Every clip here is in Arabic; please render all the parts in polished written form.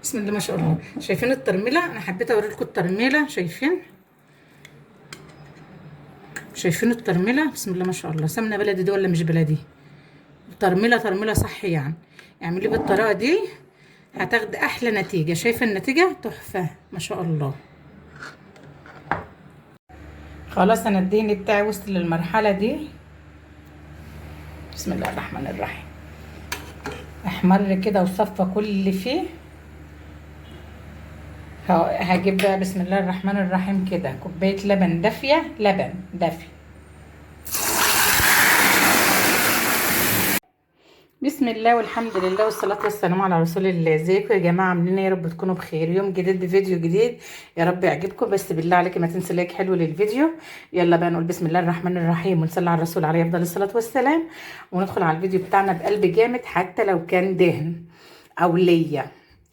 بسم الله ما شاء الله. شايفين الترميله؟ انا حبيت اوريلكم الترميله. شايفين الترميله؟ بسم الله ما شاء الله. سمنه بلدي دي ولا مش بلدي؟ ترميله صح يعني. اعملي بالطريقه دي هتاخدي احلى نتيجه. شايفه النتيجه تحفه ما شاء الله. خلاص انا الدهن بتاعي وصل للمرحله دي. بسم الله الرحمن الرحيم. احمر كده وصفى كل اللي فيه. هجيب بقى بسم الله الرحمن الرحيم كده كوبايه لبن دافيه، لبن دافي. بسم الله والحمد لله والصلاة والسلام على رسول الله. ازيكم يا جماعة؟ عاملين ايه؟ يا رب تكونوا بخير. يوم جديد بفيديو جديد، يا رب يعجبكم. بس بالله عليك ما تنسوا لايك حلو للفيديو. يلا بقى نقول بسم الله الرحمن الرحيم ونصلي على الرسول عليه افضل الصلاة والسلام، وندخل على الفيديو بتاعنا بقلب جامد. حتى لو كان دهن او ليا،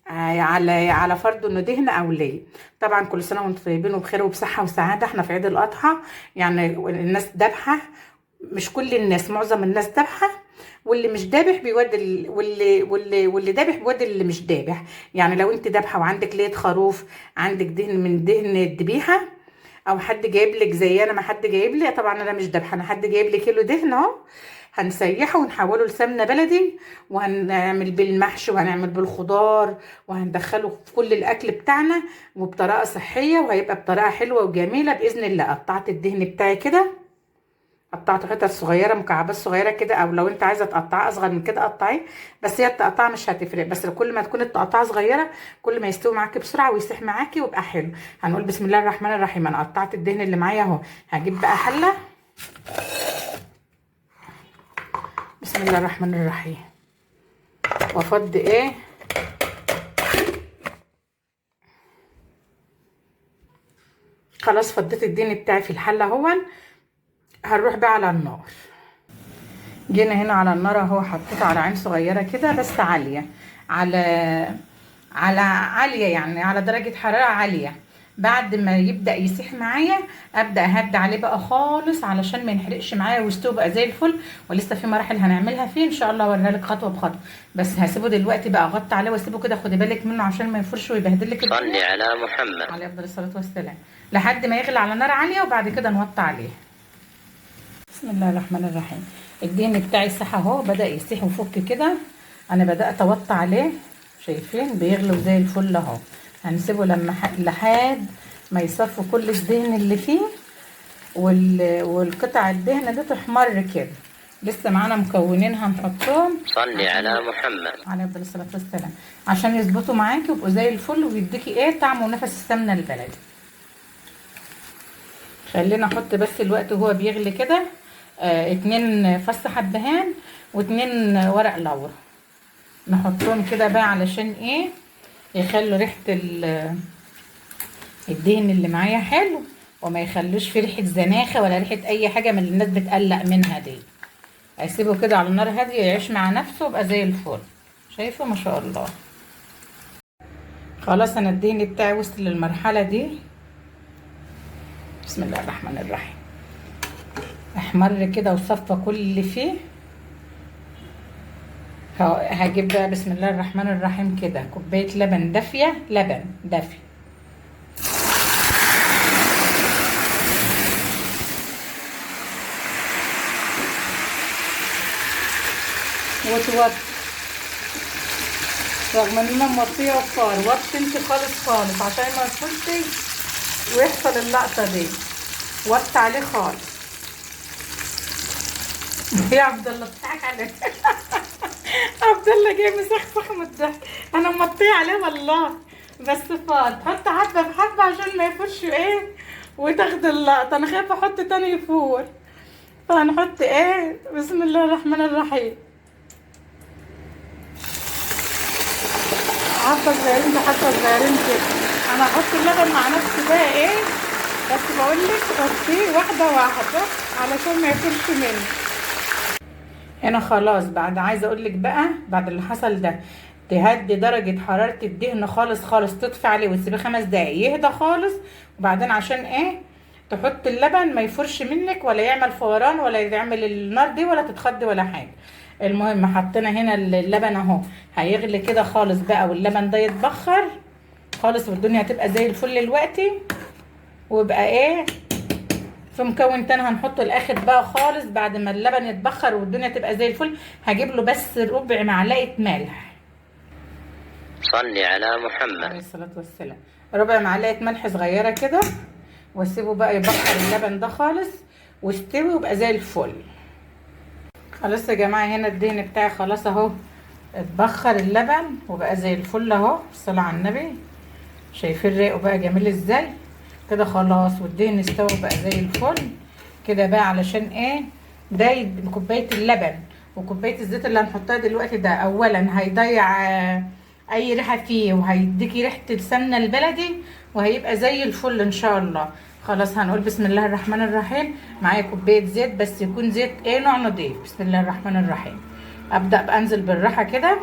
على فرض انه دهن او ليا. طبعا كل سنة وانتم طيبين وبخير وبصحة وسعادة. احنا في عيد الاضحى، يعني الناس ذابحة، مش كل الناس، معظم الناس ذابحة. واللي مش دابح بيودي واللي دابح بيودي اللي مش دابح. يعني لو انت دابحه وعندك ليه خروف، عندك دهن من دهن الذبيحه، او حد جايب لك زي انا، ما حد جايب لي، طبعا انا مش دابحه، انا حد جايب لي كيلو دهن اهو، هنسيحه ونحوله لسمنه بلدي، وهنعمل بالمحشي وهنعمل بالخضار، وهندخله في كل الاكل بتاعنا، وبطريقه صحيه، وهيبقى بطريقه حلوه وجميله باذن الله. قطعت الدهن بتاعي كده، قطعته حتت صغيره، مكعبات صغيره كده، او لو انت عايزه تقطعيه اصغر من كده قطعيه، بس هي التقطيعه مش هتفرق. بس كل ما تكون التقطيعه صغيره كل ما يستوي معاكي بسرعه ويسيح معاكي ويبقى حلو. هنقول بسم الله الرحمن الرحيم. انا قطعت الدهن اللي معايا اهو. هجيب بقى حله. بسم الله الرحمن الرحيم. وافضي ايه، خلاص فضيت الدهن بتاعي في الحله اهون. هنروح بقى على النار. جينا هنا على النار اهو، حطيته على عين صغيره كده بس عاليه، على عاليه، يعني على درجه حراره عاليه. بعد ما يبدا يسيح معايا ابدا اهدي عليه بقى خالص علشان ما ينحرقش معايا ويستوي بقى زي الفل. ولسه في مراحل هنعملها فيه ان شاء الله، اوريها لك خطوه بخطوه. بس هسيبه دلوقتي بقى، اغطي عليه واسيبه كده. خدي بالك منه عشان ما ينفرش ويبهدل لك الدنيا. صلي على محمد عليه افضل الصلاه والسلام. لحد ما يغلي على نار عاليه، وبعد كده نوطي عليه. بسم الله الرحمن الرحيم. الدهن بتاعي ساح اهو، بدا يسيح ويفك كده. انا بدات اوطي عليه، شايفين بيغلوا زي الفل اهو. هنسيبه لحد ما يصفوا كل الدهن اللي فيه، والقطع الدهن دي تحمر كده. لسه معانا مكونين هنحطهم. صلي على محمد عليه افضل الصلاه والسلام، عشان يظبطوا معاكي ويبقوا زي الفل ويديكي ايه طعم ونفس السمنه البلدي. خلينا احط بس الوقت وهو بيغلي كده 2 فص حبهان و2 ورق لورا، نحطهم كده بقى علشان ايه، يخلوا ريحه الدهن اللي معايا حلو، وما يخلوش فيه ريحه زناخه ولا ريحه اي حاجه من اللي الناس بتقلق منها دي. هسيبه كده على النار هاديه يعيش مع نفسه ويبقى زي الفل. شايفه ما شاء الله. خلاص انا الدهن بتاعي وصل للمرحله دي. بسم الله الرحمن الرحيم. احمر كده وصفى كل اللي فيه. هجيب بقى بسم الله الرحمن الرحيم كده كوبايه لبن دافيه، لبن دافي. وتوطي، رغم ان انا موطيه وفار، وطي انت خالص عشان ما يفوتش ويحصل اللقطه دي. وطي عليه خالص. يا عبد الله بتضحك عليك. عبد الله جاي مسخسخ من الضحك. انا موطيه عليه والله، بس فاض. حط حبه بحبه عشان ما يفورش ايه وتاخد اللقطه. انا خايفه احط تاني يفور، فهنحط ايه بسم الله الرحمن الرحيم. حبه صغيرين بحبه صغيرين كده. انا هحط اللبن مع نفسي بقى ايه، بس بقول لك غطيه واحده واحده علشان ما يفورش مني. هنا خلاص بعد، عايزه اقول لك بقى بعد اللي حصل ده، تهدي درجه حراره الدهن خالص، تطفي عليه وتسيبيه 5 دقايق يهدى خالص. وبعدين عشان ايه، تحط اللبن ما يفرش منك ولا يعمل فوران ولا يعمل النار دي ولا تتخضي ولا حاجه. المهم حطينا هنا اللبن اهو، هيغلي كده خالص بقى، واللبن ده يتبخر خالص، والدنيا هتبقى زي الفل دلوقتي. ويبقى ايه، في مكون تاني هنحطه الاخر بقى خالص بعد ما اللبن يتبخر والدنيا تبقى زي الفل. هجيب له بس ربع معلقه ملح. صلي على محمد عليه الصلاه والسلام. ربع معلقه ملح صغيره كده، واسيبه بقى يبخر اللبن ده خالص واستوي ويبقى زي الفل. خلاص يا جماعه، هنا الدهن بتاعي خلاص اهو اتبخر اللبن وبقى زي الفل اهو. الصلاه على النبي. شايفين ريقه بقى جميل ازاي كده؟ خلاص والدهن استوى بقى زي الفل كده بقى. علشان ايه؟ ده كوبايه اللبن وكوبايه الزيت اللي هنحطها دلوقتي ده اولا هيضيع اي ريحه فيه، وهيديكي ريحه السمنه البلدي، وهيبقى زي الفل ان شاء الله. خلاص هنقول بسم الله الرحمن الرحيم. معايا كوبايه زيت، بس يكون زيت ايه، نوع نضيف. بسم الله الرحمن الرحيم. ابدا بانزل بالراحه كده.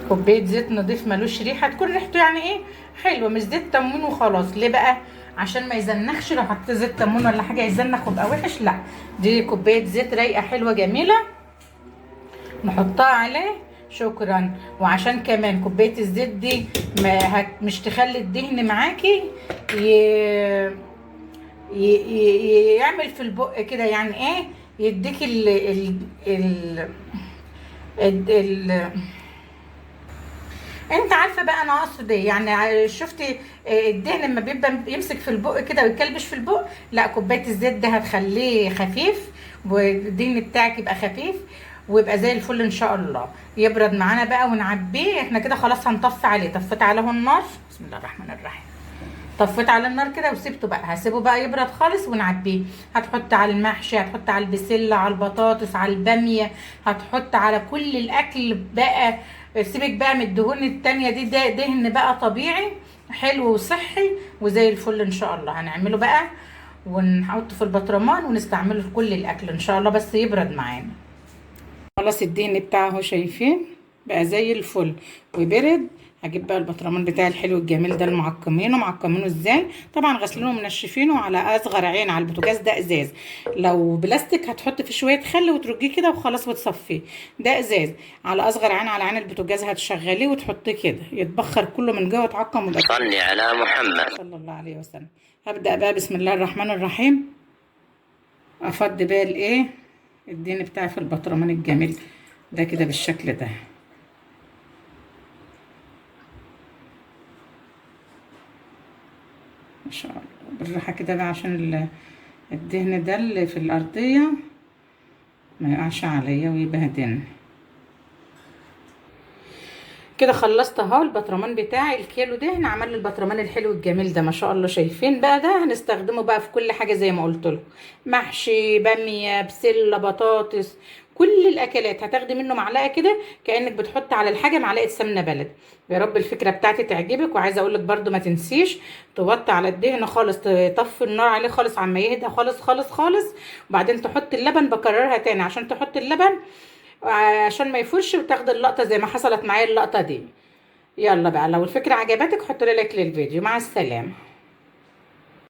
كوبايه زيت نضيف ملوش ريحه، تكون ريحته يعني ايه، حلوه، مش زيت تمون وخلاص. ليه بقى؟ عشان ما يزنخش. لو حطيت زيت تمون ولا حاجه يزنخ ويبقى وحش، لا، دي كوبايه زيت رايقه حلوه جميله نحطها عليه. شكرا. وعشان كمان كوبايه الزيت دي مش تخلي الدهن معاكي يعمل في البق كده، يعني ايه، يديك ال انت عارفه بقى انا اقصد ايه يعني. شفتي الدهن لما بيبقى يمسك في البق كده ويكلبش في البق؟ لا، كوبايه الزيت ده هتخليه خفيف، والدهن بتاعك يبقى خفيف ويبقى زي الفل ان شاء الله. يبرد معانا بقى ونعبيه. احنا كده خلاص هنطفي عليه. طفيت عليه النار. بسم الله الرحمن الرحيم. طفيت على النار كده وسبته بقى. هسيبه بقى يبرد خالص ونعبيه. هتحط على المحشي، هتحط على البسله، على البطاطس، على الباميه، هتحط على كل الاكل بقى. سيبك بقى من الدهون التانية دي، ده دهن بقى طبيعي حلو وصحي وزي الفل ان شاء الله. هنعمله بقى ونحطه في البطرمان ونستعمله في كل الاكل ان شاء الله، بس يبرد معانا. خلاص الدهن بتاعه اهو، شايفين بقى زي الفل وبرد. هجيب بقى البطرمان بتاعي الحلو الجميل ده، المعقمينه. معقمينه ازاي؟ طبعا غسلينه ومنشفينه على اصغر عين. على البوتاجاز ده ازاز، لو بلاستيك هتحط فيه شويه خل وترجيه كده وخلاص وتصفيه. ده ازاز على اصغر عين، على عين البوتاجاز هتشغليه وتحطيه كده يتبخر كله من جوه وتعقم. صلي على محمد صلى الله عليه وسلم. هبدا بقى بسم الله الرحمن الرحيم. افضي بقى الايه، الدهن بتاعي في البطرمان الجميل ده كده بالشكل ده. ما شاء الله بالراحه كده بقى، عشان الدهن ده اللي في الارضيه ما يقعش عليا ويبهدلني. كده خلصت اهو البطرمان بتاعي. الكيلو دهن عمل لي البطرمان الحلو الجميل ده ما شاء الله. شايفين بقى؟ ده هنستخدمه بقى في كل حاجه زي ما قلت لكم، محشي، باميه، بسله، بطاطس، كل الاكلات. هتاخدي منه معلقه كده كانك بتحط على الحاجه معلقه سمنه بلدي. يا رب الفكره بتاعتي تعجبك. وعايزه اقول لك برده ما تنسيش توطي على الدهن خالص، تطفي النار عليه خالص عما يهدى خالص خالص خالص. وبعدين تحط اللبن. بكررها تاني عشان تحط اللبن عشان ما يفرش وتاخد اللقطه زي ما حصلت معايا اللقطه دي. يلا بقى، لو الفكره عجبتك حط لي لايك للفيديو. مع السلامه.